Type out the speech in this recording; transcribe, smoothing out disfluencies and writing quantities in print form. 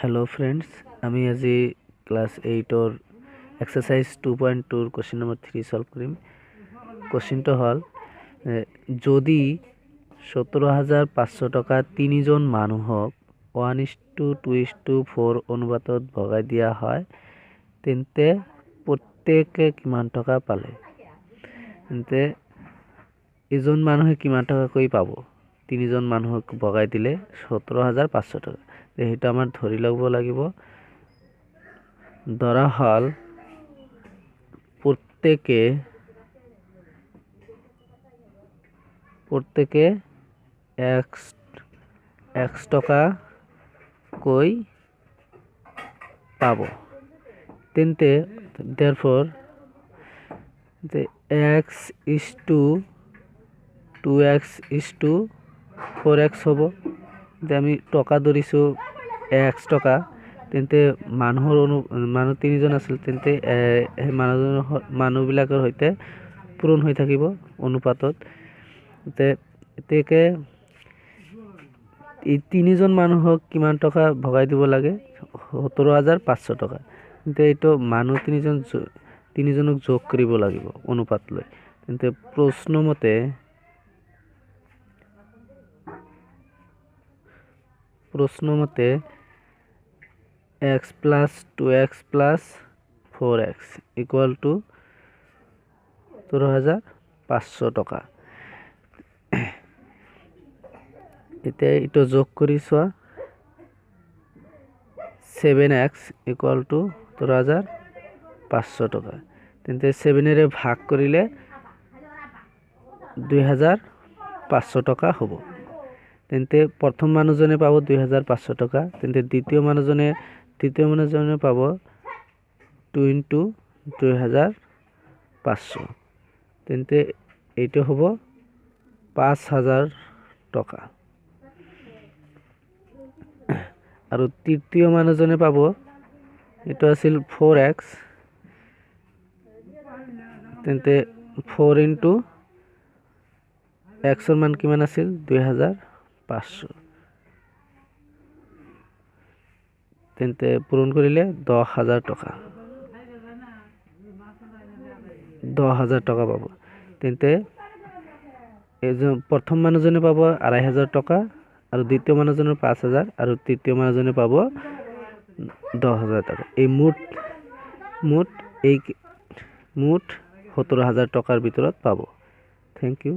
hello friends আমি আজি class 8 और एक्सरसाइज 2.2 क्वेश्चन नंबर 3 सॉल्व करिम क्वेश्चनটো হল যদি 17500 টাকা তিনিজন মানুহক 1:2:4 অনুপাতত ভগাই দিয়া হয় তেন্তে প্ৰত্যেকে কিমান টকা পালে তেন্তে এজন মানুহে কিমান টাকা কই পাব তিনিজন মানুহক ভগাই দিলে 17500 টাকা এটা আমার ধৰি লব লাগিব ধরা হল প্রত্যেকে x টাকা কই পাবো তেন্তে therefore the x is to 2x is to 4x হবো আমি টকা ধৰিছো x টকা তেন্তে মানুহ তিনিজন আছিল তেন্তে মানুহবিলাকৰ হৈতে পূৰণ হৈ থাকিব অনুপাতত তেকে এই তিনিজন মানুহক কিমান টকা ভগাই দিব লাগে 17500 টকা তেন্তে এইটো মানুহ তিনিজনক যোগ কৰিব লাগিব অনুপাত লৈ তেন্তে প্রশ্ন মতে x plus 2x plus 4x equal to 17500 টাকা এতে এটা যোগ করি সোয়া 7x equal to 17500 টাকা তেন্তে 7 এর ভাগ করিলে 2500 টাকা হবো তেন্তে প্রথম মানুহজনে পাব 2500 টাকা তেন্তে দ্বিতীয় মানুহজনে পাব 2 into 2500 তেন্তে এইটো হ'ব 5000 টাকা আৰু তৃতীয় মানুহজনে পাব এটা আছিল 4x তেন্তে 4 into x এর মান কিমান আছিল 2500 তেন্তে পূরণ করিলে 10000 টাকা 10000 টাকা পাবো তেন্তে প্রথম মানুহজনে পাব 2500 টাকা আর দ্বিতীয় মানুহজনে 5000 আর তৃতীয় মানুহজনে পাব 10000 টাকা এই মোট 17000 টাকার ভিতৰত পাব থ্যাংক ইউ